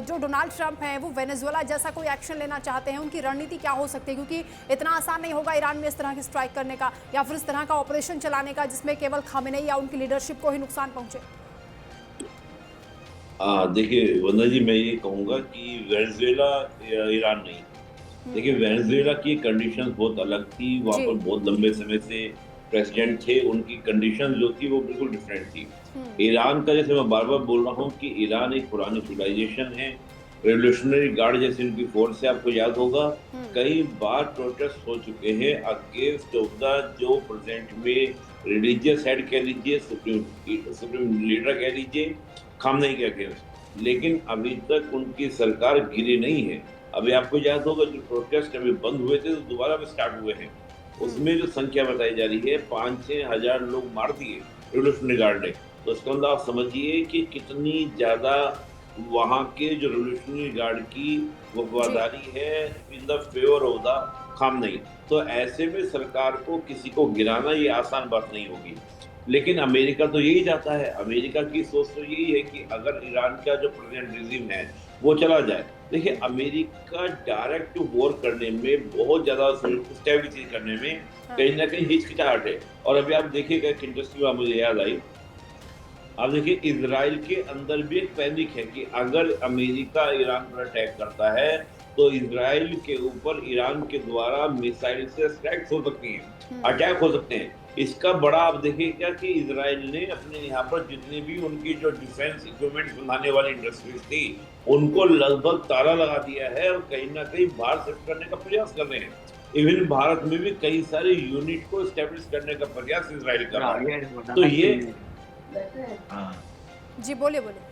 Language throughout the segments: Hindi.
जो डोनाल्ड ट्रंप हैं वो वेनेजुएला जैसा कोई एक्शन लेना चाहते हैं, उनकी रणनीति क्या हो सकती है? क्योंकि इतना आसान नहीं होगा ईरान में इस तरह की स्ट्राइक करने का या फिर इस तरह का ऑपरेशन चलाने का जिसमें केवल खामेनेई या उनकी लीडरशिप को ही नुकसान पहुंचे। देखिए वंदना जी, मैं ये कहूंगा कि वेनेजुएला ईरान नहीं। देखिए वेनेजुएला की कंडीशंस बहुत अलग थी, वहां पर बहुत लंबे समय से प्रेसिडेंट थे, उनकी कंडीशन जो थी वो बिल्कुल डिफरेंट थी। ईरान का, जैसे मैं बार बार बोल रहा हूँ कि ईरान एक पुरानी सिविलाइजेशन है, रेवोल्यूशनरी गार्ड जैसी उनकी फोर्स है। आपको याद होगा कई बार प्रोटेस्ट हो चुके हैं अगेंस्ट ऑफ द जो प्रेजेंट में रिलीजियस हेड कह लीजिए, सुप्रीम लीडर कह लीजिए, खामनेई के अगेंस्ट, लेकिन अभी तक उनकी सरकार गिरी नहीं है। अभी आपको याद होगा जो प्रोटेस्ट अभी बंद हुए थे तो दोबारा भी स्टार्ट हुए हैं, उसमें जो संख्या बताई जा रही है 5-6 हजार लोग मार दिए रेवोल्यूशनरी गार्ड ने। तो इसका मतलब आप समझिए कि कितनी ज्यादा वहां के जो रेवोल्यूशनरी गार्ड की वफादारी है in the favour of the Khamenei. तो ऐसे में सरकार को किसी को गिराना ये आसान बात नहीं होगी, लेकिन अमेरिका तो यही चाहता है। अमेरिका की सोच तो यही है कि अगर ईरान का जो प्रेजेंट रिजीम है वो चला जाए। देखिए अमेरिका डायरेक्ट टू वॉर करने में, बहुत ज्यादा स्टेबिलिटी करने में कहीं ना कहीं हिचकिचाहट है। और अभी आप देखिएगा एक इंटरेस्टिंग बात मुझे याद आई, आप देखिए इजराइल के अंदर भी एक पैनिक है कि अगर अमेरिका ईरान पर अटैक करता है तो इजराइल के ऊपर ईरान के द्वारा मिसाइल से स्ट्राइक्स हो सकती हैं, अटैक हो सकते हैं। इसका बड़ा आप देखिएगा कि इजराइल ने अपने यहाँ पर जितनी भी उनकी जो डिफेंस इक्विपमेंट बनाने वाली इंडस्ट्रीज थी उनको लगभग ताला लगा दिया है और कहीं ना कहीं बाहर शिफ्ट करने का प्रयास कर रहे हैं। इवन भारत में भी कई सारे यूनिट को एस्टेब्लिश करने का प्रयास इजराइल कर रहा है। तो ये जी बोलिए बोलिए।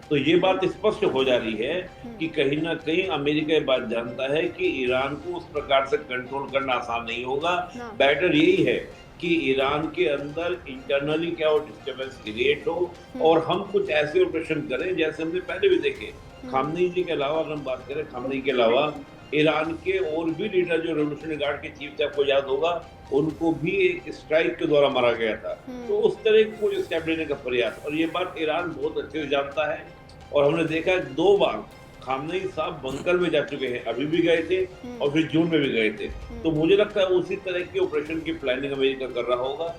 तो ये बात स्पष्ट हो जा रही है कि कहीं ना कहीं अमेरिका ये बात जानता है कि ईरान को उस प्रकार से कंट्रोल करना आसान नहीं होगा। बेटर यही है कि ईरान के अंदर इंटरनली क्या हो, डिस्टर्बेंस क्रिएट हो और हम कुछ ऐसे ऑपरेशन करें जैसे हमने पहले भी देखे। खामनेई जी के अलावा अगर हम बात करें, खामनेई के अलावा ईरान के और भी लीडर जो रेवोल्यूशनरी गार्ड के चीफ थे, आपको याद होगा, उनको भी एक स्ट्राइक के द्वारा मारा गया था। तो उस तरह को एस्टैब्लिश का प्रयास, और ये बात ईरान बहुत अच्छे से जानता है। और हमने देखा 2 बार खामनेई साहब बंकर में जा चुके हैं, अभी भी गए थे और फिर जून में भी गए थे। तो मुझे लगता है उसी तरह की ऑपरेशन की प्लानिंग अमेरिका कर रहा होगा।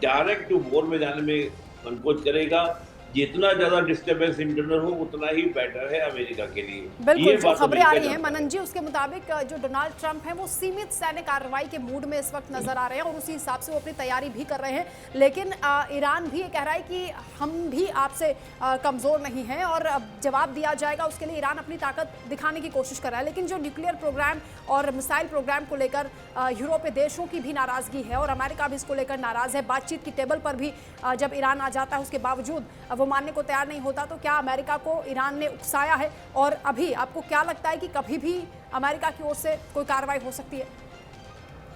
डायरेक्ट टू वॉर में जाने में संकोच करेगा। जितना ज्यादा डिस्टर्बेंस इंटरनल हो उतना ही बेटर है अमेरिका के लिए। बिल्कुल, जो खबरें आ रही हैं मनन जी उसके मुताबिक जो डोनाल्ड ट्रंप हैं वो सीमित सैन्य कार्रवाई के मूड में इस वक्त नजर आ रहे हैं और उसी हिसाब से वो अपनी तैयारी भी कर रहे हैं। लेकिन ईरान भी ये कह रहा है कि हम भी आपसे कमजोर नहीं हैं और जवाब दिया जाएगा, उसके लिए ईरान अपनी ताकत दिखाने की कोशिश कर रहा है। लेकिन जो न्यूक्लियर प्रोग्राम और मिसाइल प्रोग्राम को लेकर यूरोपीय देशों की भी नाराजगी है और अमेरिका भी इसको लेकर नाराज है। बातचीत की टेबल पर भी जब ईरान आ जाता है उसके बावजूद वो मानने को तैयार नहीं होता। तो क्या अमेरिका को ईरान ने उकसाया है? और अभी आपको क्या लगता है कि कभी भी अमेरिका की ओर से कोई कार्रवाई हो सकती है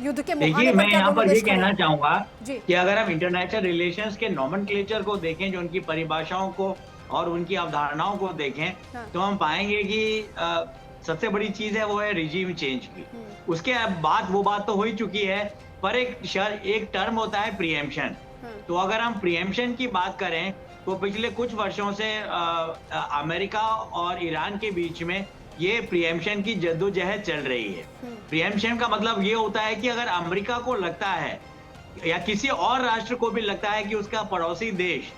युद्ध के मुहाने पर? देखिए मैं यहाँ पर ये कहना चाहूंगा कि अगर हम इंटरनेशनल रिलेशंस के नॉमेनक्लेचर को देखें, जो उनकी परिभाषाओं को और उनकी अवधारणाओं को देखें, तो हम पाएंगे कि सबसे बड़ी चीज है वो है रिजीम चेंज की। उसके बाद वो बात तो हो ही चुकी है, पर एक टर्म होता है प्रीएम्पशन। तो अगर हम प्रीएम्पशन की बात करें तो पिछले कुछ वर्षों से अमेरिका और ईरान के बीच में ये प्रीएम्पशन की जद्दोजहद चल रही है। प्रीएम्पशन का मतलब ये होता है कि अगर अमेरिका को लगता है या किसी और राष्ट्र को भी लगता है कि उसका पड़ोसी देश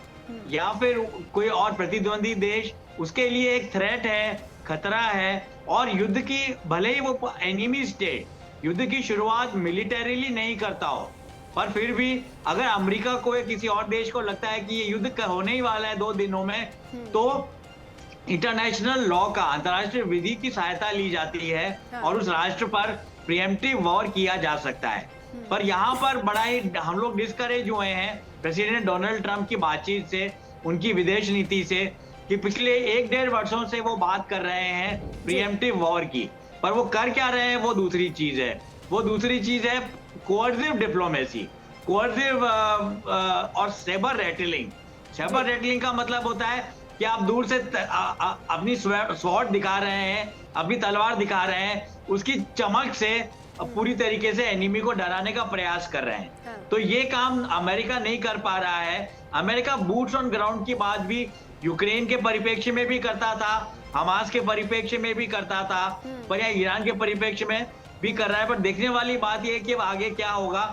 या फिर कोई और प्रतिद्वंदी देश उसके लिए एक थ्रेट है, खतरा है, और युद्ध की, भले ही वो एनिमी स्टेट युद्ध की शुरुआत मिलिटरीली नहीं करता हो, पर फिर भी अगर अमेरिका को या किसी और देश को लगता है कि ये युद्ध होने ही वाला है 2 दिनों में, तो इंटरनेशनल लॉ का, अंतर्राष्ट्रीय विधि की सहायता ली जाती है और उस राष्ट्र पर प्रीएम्प्टिव वॉर किया जा सकता है। पर यहाँ पर बड़ा ही हम लोग डिस्करेज हुए हैं प्रेसिडेंट डोनाल्ड ट्रंप की बातचीत से, उनकी विदेश नीति से, कि पिछले 1-1.5 वर्षों से वो बात कर रहे हैं प्रीएम्प्टिव वॉर की, पर वो कर क्या रहे हैं वो दूसरी चीज है। वो दूसरी चीज है कोऑर्डिनेटिव डिप्लोमेसी, कोऑर्डिनेटिव और सेबर रेटलिंग। सेबर रेटलिंग का मतलब होता है कि आप दूर से अपनी स्वॉर्ड दिखा रहे हैं, अपनी तलवार दिखा रहे हैं, उसकी चमक से पूरी तरीके से एनिमी को डराने का प्रयास कर रहे हैं। तो ये काम अमेरिका नहीं कर पा रहा है। अमेरिका बूट्स ऑन ग्राउंड की बात भी यूक्रेन के परिप्रेक्ष्य में भी करता था, हमास के परिप्रेक्ष्य में भी करता था, पर यहाँ ईरान के परिप्रेक्ष्य में भी कर रहा है। पर देखने वाली बात यह है कि आगे क्या होगा।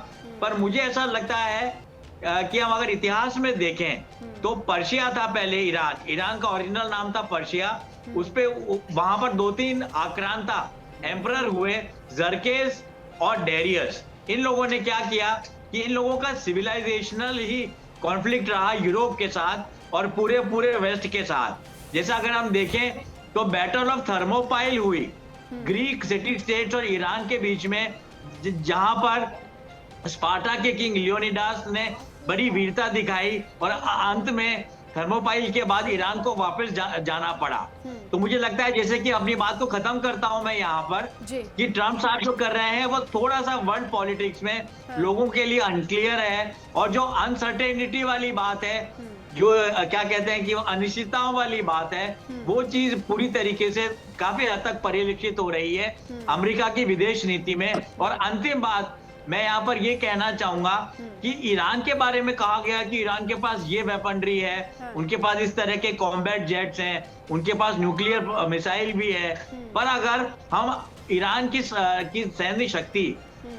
पर मुझे ऐसा लगता है कि हम अगर इतिहास में देखें तो पर्शिया था पहले, ईरान का ओरिजिनल नाम था पर्शिया। उस पे वहां पर 2-3 आक्रांता एम्परर हुए, जरकेस और डेरियस। इन लोगों ने क्या किया कि इन लोगों का सिविलाइजेशनल ही कॉन्फ्लिक्ट रहा यूरोप के साथ और पूरे वेस्ट के साथ। जैसा अगर हम देखें तो बैटल ऑफ थर्मोपाइल हुई ग्रीक सिटी स्टेट्स और ईरान के बीच में, जहां पर स्पार्टा के किंग लियोनिडास ने बड़ी वीरता दिखाई और अंत में थर्मोपाइल के बाद ईरान को वापस जाना पड़ा। तो मुझे लगता है, जैसे कि अपनी बात को खत्म करता हूं मैं यहाँ पर, कि ट्रम्प साहब जो कर रहे हैं वो थोड़ा सा वर्ल्ड पॉलिटिक्स में लोगों के लिए अनक्लियर है। और जो अनसर्टेनिटी वाली बात है, जो क्या कहते हैं कि अनिश्चितताओं वाली बात है, वो चीज पूरी तरीके से काफी हद तक परिलक्षित हो रही है अमेरिका की विदेश नीति में। और अंतिम बात मैं यहाँ पर ये कहना चाहूंगा कि ईरान के बारे में कहा गया कि ईरान के पास ये वेपनरी है, उनके पास इस तरह के कॉम्बैट जेट्स हैं, उनके पास न्यूक्लियर मिसाइल भी है। पर अगर हम ईरान की सैन्य शक्ति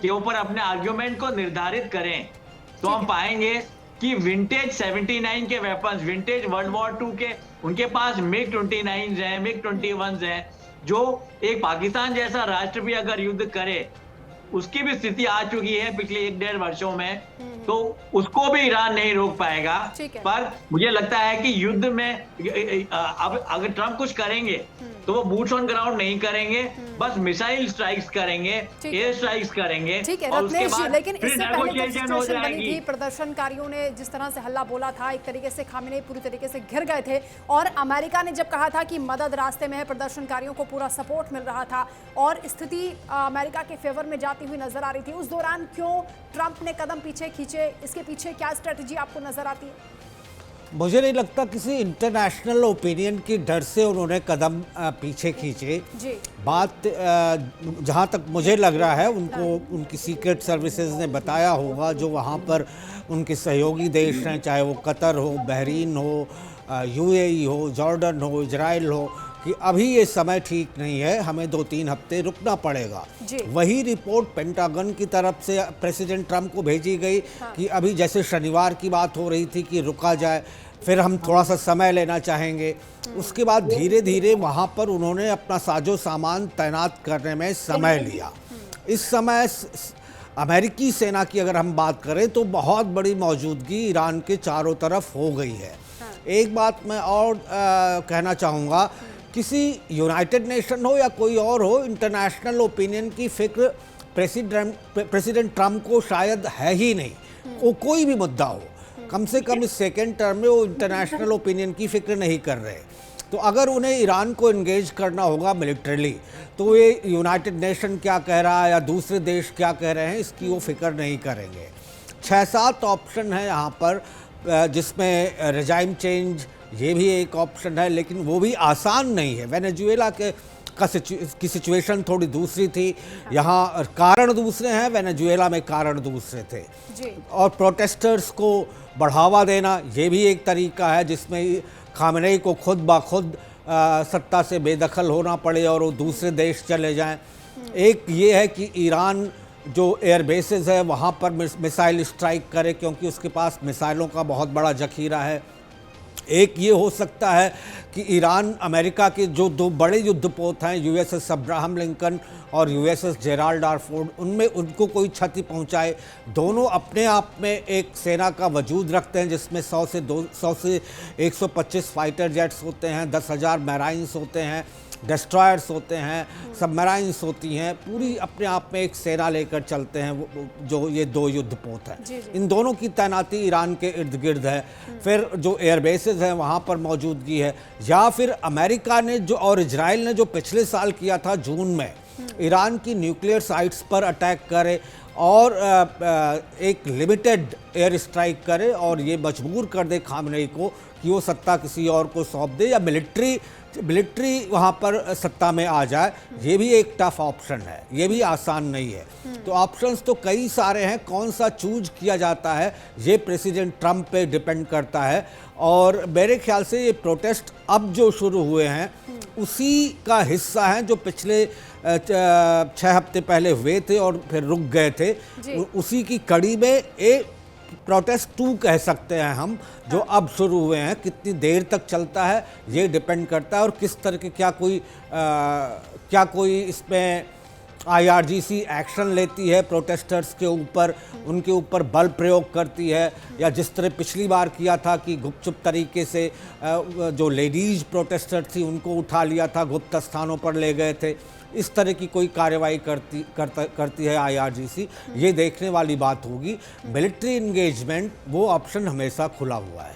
के ऊपर अपने आर्ग्यूमेंट को निर्धारित करें तो हम पाएंगे कि विंटेज 79 के वेपन्स, विंटेज वर्ल्ड वॉर 2 के, उनके पास मिग 29 हैं, मिग 21 हैं, जो एक पाकिस्तान जैसा राष्ट्र भी अगर युद्ध करे उसकी भी स्थिति आ चुकी है पिछले 1-1.5 वर्षों में, तो उसको भी ईरान नहीं रोक पाएगा। पर मुझे लगता है कि युद्ध में अब अगर ट्रम्प कुछ करेंगे तो वो बूट्स ऑन ग्राउंड नहीं करेंगे, बस मिसाइल स्ट्राइक्स करेंगे, एयर स्ट्राइक्स करेंगे, और उसके बाद लेकिन फिर नेगोशिएशन हो जाएगी। प्रदर्शनकारियों ने जिस तरह से हल्ला बोला था, एक तरीके से खामेनेई पूरी तरीके से घिर गए थे, और अमेरिका ने जब कहा था कि मदद रास्ते में है, प्रदर्शनकारियों को पूरा सपोर्ट मिल रहा था और स्थिति अमेरिका के फेवर में जाती हुई नजर आ रही थी। उस दौरान क्यों ट्रंप ने कदम पीछे खींचे, इसके पीछे क्या स्ट्रेटजी आपको नजर आती है? मुझे नहीं लगता किसी इंटरनेशनल ओपिनियन की डर से उन्होंने कदम पीछे खींचे। बात जहाँ तक मुझे लग रहा है, उनको उनकी सीक्रेट सर्विसेज ने बताया होगा, जो वहाँ पर उनके सहयोगी देश हैं, चाहे वो कतर हो, बहरीन हो, यूएई हो, जॉर्डन हो, इजराइल हो, कि अभी ये समय ठीक नहीं है, हमें 2-3 हफ्ते रुकना पड़ेगा। वही रिपोर्ट पेंटागन की तरफ से प्रेसिडेंट ट्रंप को भेजी गई कि अभी जैसे शनिवार की बात हो रही थी कि रुका जाए, फिर हम थोड़ा सा समय लेना चाहेंगे। उसके बाद धीरे धीरे वहाँ पर उन्होंने अपना साजो सामान तैनात करने में समय लिया। इस समय अमेरिकी सेना की अगर हम बात करें तो बहुत बड़ी मौजूदगी ईरान के चारों तरफ हो गई है। एक बात मैं और कहना चाहूँगा, किसी यूनाइटेड नेशन हो या कोई और हो, इंटरनेशनल ओपिनियन की फिक्र प्रेसिडेंट ट्रंप को शायद है ही नहीं। वो कोई भी मुद्दा हो, कम से कम इस सेकेंड टर्म में वो इंटरनेशनल ओपिनियन की फिक्र नहीं कर रहे। तो अगर उन्हें ईरान को एंगेज करना होगा मिलिट्रली, तो ये यूनाइटेड नेशन क्या कह रहा है या दूसरे देश क्या कह रहे हैं, इसकी वो फिक्र नहीं करेंगे। 6-7 ऑप्शन है यहाँ पर, जिसमें रेजाइम चेंज ये भी एक ऑप्शन है, लेकिन वो भी आसान नहीं है। वेनेजुएला की सिचुएशन थोड़ी दूसरी थी, यहाँ कारण दूसरे हैं, वेनेजुएला में कारण दूसरे थे। और प्रोटेस्टर्स को बढ़ावा देना ये भी एक तरीका है, जिसमें खामेनेई को खुद ब खुद सत्ता से बेदखल होना पड़े और वो दूसरे देश चले जाएं। एक ये है कि ईरान जो एयर बेसेस है वहाँ पर मिसाइल स्ट्राइक करे, क्योंकि उसके पास मिसाइलों का बहुत बड़ा जखीरा है। एक ये हो सकता है कि ईरान अमेरिका के जो 2 बड़े युद्धपोत हैं, यूएसएस अब्राहम लिंकन और यूएसएस जेराल्ड आर फोर्ड, उनमें उनको कोई क्षति पहुंचाए। दोनों अपने आप में एक सेना का वजूद रखते हैं, जिसमें 100 से 125 फाइटर जेट्स होते हैं, 10,000 मैराइन्स होते हैं, डिस्ट्रॉयर्स होते हैं, सबमराइन्स होती हैं, पूरी अपने आप में एक सेना लेकर चलते हैं जो ये 2 युद्धपोत हैं। इन दोनों की तैनाती ईरान के इर्द गिर्द है। फिर जो एयर बेसेस हैं वहाँ पर मौजूदगी है, या फिर अमेरिका ने जो और इजराइल ने जो पिछले साल किया था जून में, ईरान की न्यूक्लियर साइट्स पर अटैक करे और एक लिमिटेड एयर स्ट्राइक करे और ये मजबूर कर दे खामेनेई को कि वो सत्ता किसी और को सौंप दे, या मिलिट्री वहाँ पर सत्ता में आ जाए। ये भी एक टफ ऑप्शन है, ये भी आसान नहीं है। तो ऑप्शंस तो कई सारे हैं, कौन सा चूज किया जाता है ये प्रेसिडेंट ट्रंप पे डिपेंड करता है। और मेरे ख्याल से ये प्रोटेस्ट अब जो शुरू हुए हैं उसी का हिस्सा हैं जो पिछले 6 हफ्ते पहले हुए थे और फिर रुक गए थे। उसी की कड़ी में एक प्रोटेस्ट 2 कह सकते हैं हम, जो अब शुरू हुए हैं। कितनी देर तक चलता है ये डिपेंड करता है और किस तरह के क्या कोई इसमें IRGC एक्शन लेती है प्रोटेस्टर्स के ऊपर, उनके ऊपर बल प्रयोग करती है, या जिस तरह पिछली बार किया था कि गुपचुप तरीके से जो लेडीज प्रोटेस्टर थी उनको उठा लिया था, गुप्त स्थानों पर ले गए थे। इस तरह की कोई कार्रवाई करती है IRGC, ये देखने वाली बात होगी। मिलिट्री इंगेजमेंट वो ऑप्शन हमेशा खुला हुआ है।